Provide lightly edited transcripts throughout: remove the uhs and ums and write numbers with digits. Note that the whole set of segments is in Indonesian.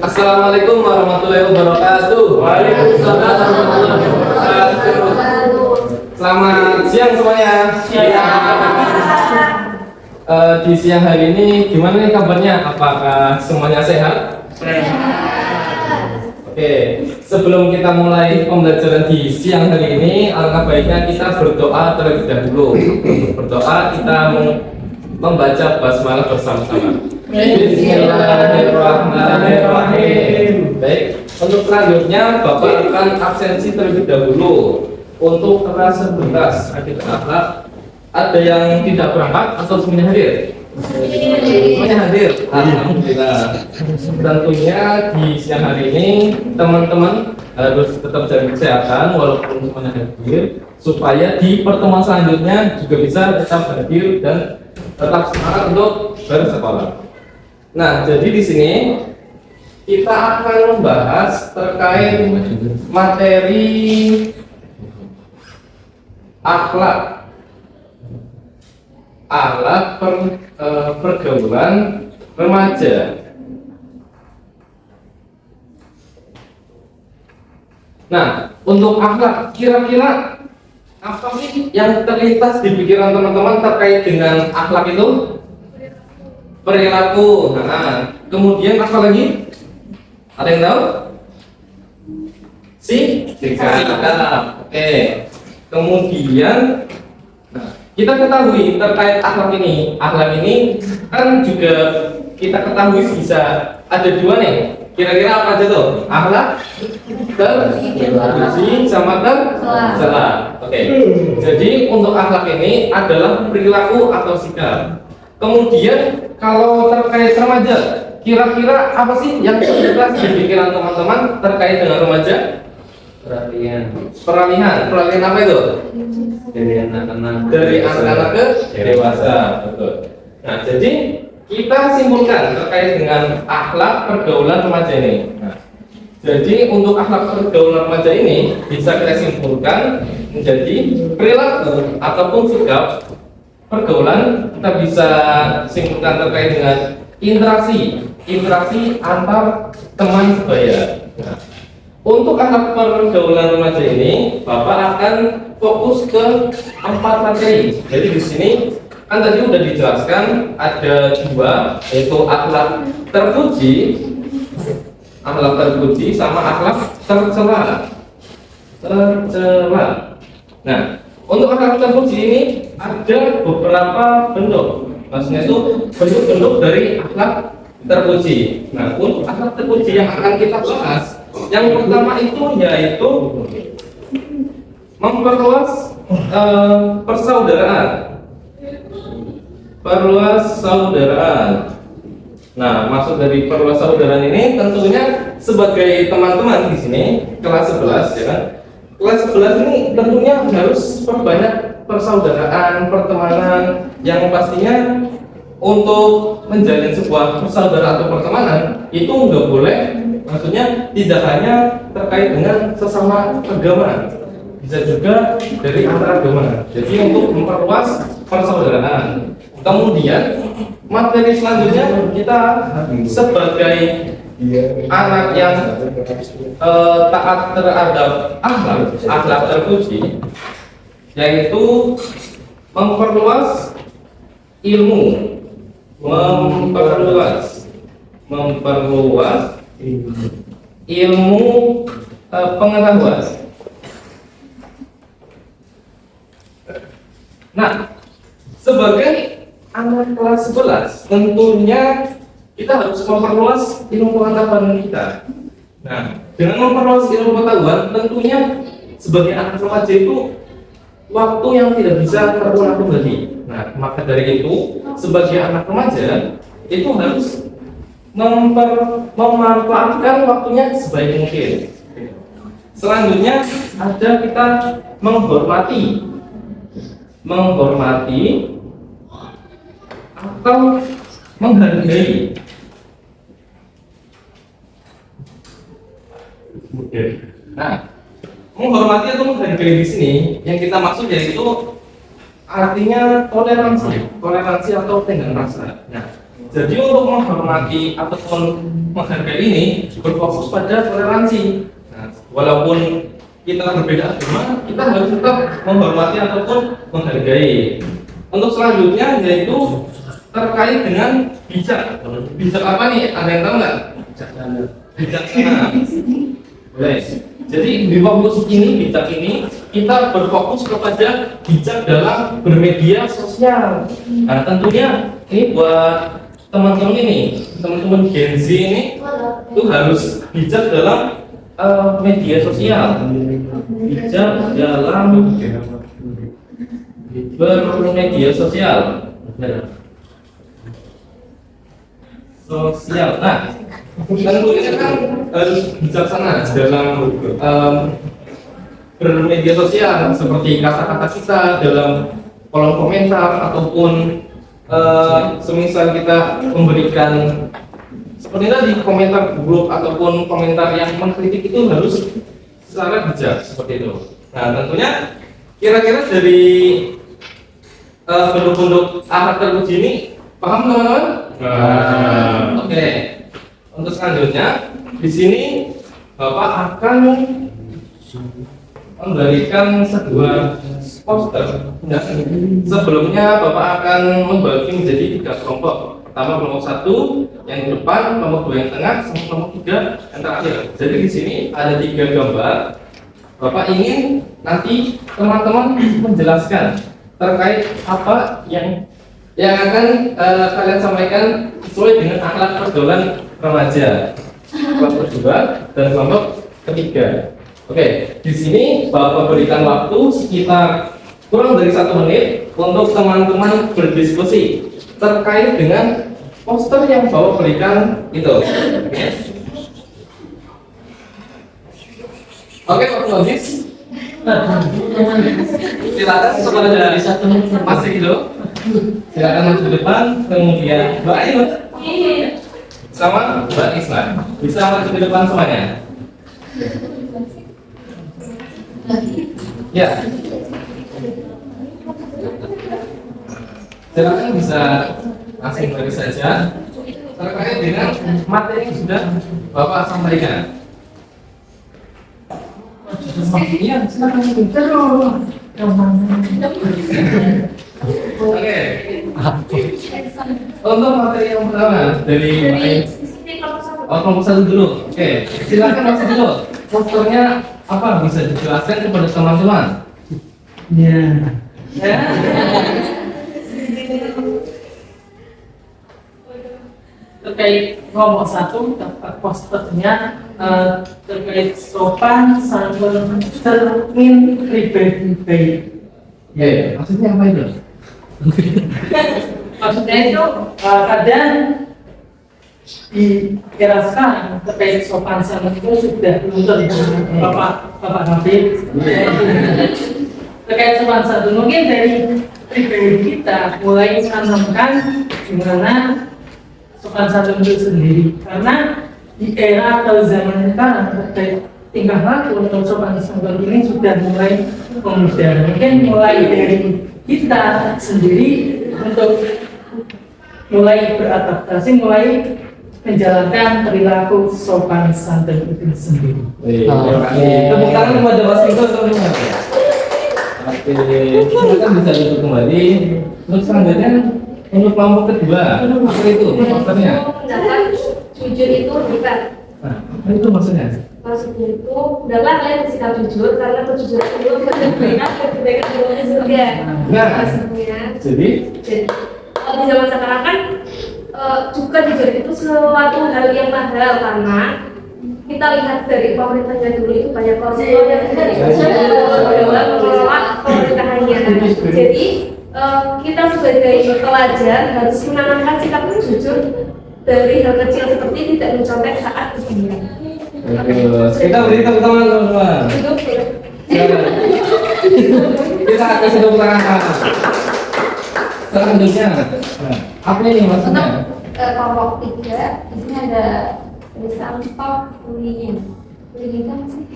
Assalamualaikum warahmatullahi wabarakatuh. Waalaikumsalam warahmatullahi wabarakatuh. Selamat siang semuanya. Di siang hari ini gimana nih kabarnya? Apakah semuanya sehat? Oke, sebelum kita mulai pembelajaran di siang hari ini, alangkah baiknya kita berdoa terlebih dahulu. Berdoa, kita membaca basmalah bersama-sama. Bismillahirrahmanirrahim. Baik, untuk selanjutnya Bapak akan absensi terlebih dahulu. Untuk kelas 11 akhir akhlak, ada yang tidak berangkat atau semuanya hadir? Semuanya hadir. Alhamdulillah. Tentunya di siang hari ini teman-teman harus tetap jaga kesehatan walaupun semuanya hadir, supaya di pertemuan selanjutnya juga bisa tetap hadir dan tetap semangat untuk bersekolah. Nah, jadi di sini kita akan membahas terkait materi akhlak pergaulan remaja. Nah, untuk akhlak, kira-kira apa sih yang terlintas di pikiran teman-teman terkait dengan akhlak itu? Perilaku. Nah, kemudian apa lagi? Ada yang tahu? Sikap. Oke. Kemudian, nah, kita ketahui terkait akhlak ini kan juga kita ketahui bisa ada dua nih. Kira-kira apa aja tuh? Akhlak terpuji sama tercela. Oke. Jadi untuk akhlak ini adalah perilaku atau sikap. Kemudian kalau terkait remaja, kira-kira apa sih yang terlintas di pikiran teman-teman terkait dengan remaja? Peralihan apa itu? Dari anak-anak ke dewasa, betul. Nah, jadi kita simpulkan terkait dengan akhlak pergaulan remaja ini. Nah, jadi untuk akhlak pergaulan remaja ini bisa kita simpulkan menjadi perilaku ataupun sikap pergaulan. Kita bisa simpulkan terkait dengan interaksi antar teman sebaya. Nah, untuk akhlak pergaulan remaja ini, Bapak akan fokus ke 4 materi. Jadi di sini kan tadi udah dijelaskan ada 2, yaitu akhlak terpuji sama akhlak tercela. Nah, untuk akhlak terpuji ini ada beberapa bentuk. Maksudnya itu bentuk-bentuk dari akhlak terpuji. Nah, untuk akhlak terpuji yang akan kita bahas, yang pertama itu yaitu memperluas persaudaraan. Nah, maksud dari perluas persaudaraan ini tentunya sebagai teman-teman di sini kelas 11 ya kan. Kelas 11 ini tentunya harus perbanyak persaudaraan, pertemanan yang pastinya untuk menjalin sebuah persaudaraan atau pertemanan itu nggak boleh. Maksudnya tidak hanya terkait dengan sesama agama, bisa juga dari antar agama. Jadi untuk memperluas persaudaraan. Kemudian materi selanjutnya kita sebagai anak yang taat terhadap akhlak terpuji, yaitu memperluas ilmu, memperluas ilmu pengetahuan. Nah, sebagai anak kelas 11 tentunya kita harus memperluas ilmu pengetahuan kita. Nah, dengan memperluas ilmu pengetahuan tentunya sebagai anak remaja itu waktu yang tidak bisa terulang kembali. Nah, maka dari itu sebagai anak remaja itu harus memanfaatkan waktunya sebaik mungkin. Selanjutnya ada kita menghormati atau menghargai. Nah, menghormati atau menghargai di sini yang kita maksud yaitu artinya toleransi atau tenggang rasa. Nah, Jadi untuk menghormati ataupun menghargai ini berfokus pada toleransi. Nah, walaupun kita berbeda agama, kita harus tetap menghormati ataupun menghargai. Untuk selanjutnya yaitu terkait dengan bijak. Bijak apa nih? Ada yang tahu nggak? Bijaksana. Boleh. Jadi di fokus ini, bijak ini kita berfokus kepada bijak dalam bermedia sosial. Nah, tentunya ini buat teman-teman ini, teman-teman Gen Z ini itu harus bijak dalam media sosial. Bijak dalam bermedia sosial. Nah, tentunya kan harus bijaksana dalam bermedia sosial, seperti kata-kata kita dalam kolom komentar ataupun semisal kita memberikan seperti tadi komentar buruk ataupun komentar yang mengkritik itu harus secara bijak seperti itu. Nah, tentunya kira-kira dari bentuk-bentuk akhlak terpuji ini paham teman-teman? Oke. Untuk selanjutnya di sini Bapak akan memberikan sebuah poster. Nah, sebelumnya Bapak akan membagi menjadi 3 kelompok. Pertama kelompok 1 yang di depan, kelompok 2 yang tengah, sama kelompok 3 yang terakhir. Jadi di sini ada 3 gambar. Bapak ingin nanti teman-teman menjelaskan terkait apa yang akan kalian sampaikan sesuai dengan akhlak pergaulan remaja. Kelompok 2 dan kelompok ketiga. Oke, di sini Bapak berikan waktu sekitar kurang dari 1 menit untuk teman-teman berdiskusi terkait dengan poster yang Bapak berikan itu. Oke, Pak Logis. Silakan kepada Mas Rido. Silakan maju ke depan, kemudian Mbak Ayu sama Mbak Isla. Bisa maju ke depan semuanya. Ya. Silakan bisa langsung beri saja terkait dengan materi yang sudah Bapak sampaikan. Iya, silakan. Oke. Untuk materi yang pertama dari kelompok 1 dulu. Oke, silakan Mas dulu. Posternya apa bisa dijelaskan kepada teman-teman? Ya. Terkait kelompok 1 dapat posternya terkait sopan santun cermin pribadi baik. Ya, maksudnya apa itu? Maksudnya itu kadang di era sekarang terkait sopan santun itu sudah luntur Bapak Habib. Terkait sopan santun mungkin dari pribadi kita mulai menanamkan gimana sopan santun itu sendiri, karena di era atau zaman sekarang terkait tingkah laku atau sopan santun ini sudah mulai memudar. Mungkin mulai dari kita sendiri untuk mulai beradaptasi, mulai menjalankan perilaku sopan santun itu sendiri. Terima kasih. Tepuk tangan kepada Mas Riko teman-teman. Oke, silakan bisa duduk kembali. Untuk selanjutnya untuk kelompok kedua, apa itu posternya? Pendapat jujur itu bukan. Nah, apa itu maksudnya? Maksudnya itu adalah kalian bersikap jujur karena kejujuran itu kebaikan di surga. Nah, Maksudnya. jadi Kalau di zaman sekarang kan juga jujur itu suatu hal yang mahal karena kita lihat dari pemerintahnya dulu itu banyak koruptor yang tidak dalam mengelola pemerintahannya. Jadi kita sebagai pelajar harus menanamkan sikap jujur dari hal kecil seperti tidak mencontek saat berbicara. kita beri tepuk tangan teman-teman. Kita akan tepuk tangan. Selanjutnya, apa ini maksudnya? Kelompok 3 di sini ada tulisan stop bullying. Bullying kan sih?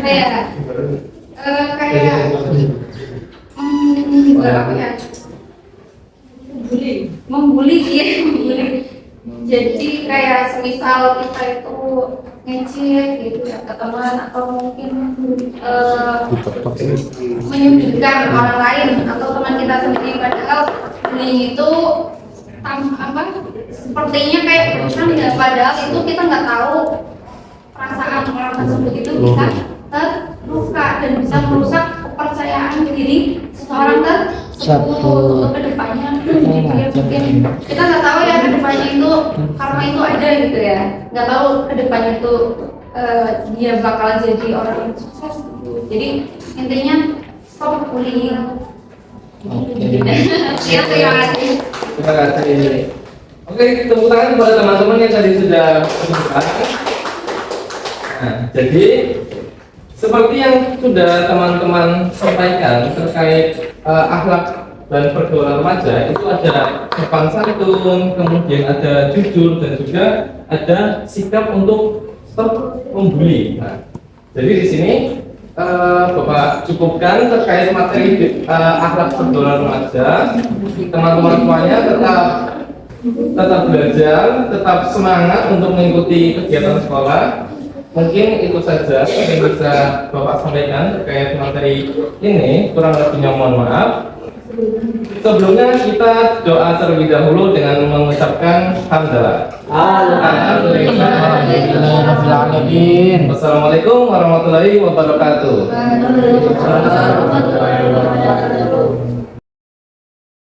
Kayak apa ya? membuli dia, membuli. Jadi kayak semisal kita itu ngecil gitu ya ke teman atau mungkin menyudutkan orang lain atau teman kita sendiri, padahal bullying itu sepertinya kayak berusaha ya, padahal itu kita nggak tahu perasaan orang tersebut itu bisa terluka dan bisa merusak kepercayaan diri seseorang tersebut ke depannya. Mungkin kita nggak tahu ya ke depannya itu karma itu ada gitu ya, nggak tahu ke depannya itu dia bakal jadi orang yang sukses gitu. Jadi intinya stop bullying. Ya, terima kasih. Terima kasih. Oke, tepuk tangan kepada teman-teman yang tadi sudah menunjukkan. Nah, jadi seperti yang sudah teman-teman sampaikan terkait akhlak dan pergaulan remaja, itu ada sopan santun, kemudian ada jujur, dan juga ada sikap untuk stop membuli. Nah, jadi di sini Bapak cukupkan terkait materi akhlak pergaulan remaja. Teman-teman semuanya tetap belajar, tetap semangat untuk mengikuti kegiatan sekolah. Mungkin itu saja yang bisa Bapak sampaikan terkait materi ini. Kurang lebihnya mohon maaf. Sebelumnya kita doa terlebih dahulu dengan mengucapkan hamdalah. Wassalamualaikum warahmatullahi wabarakatuh.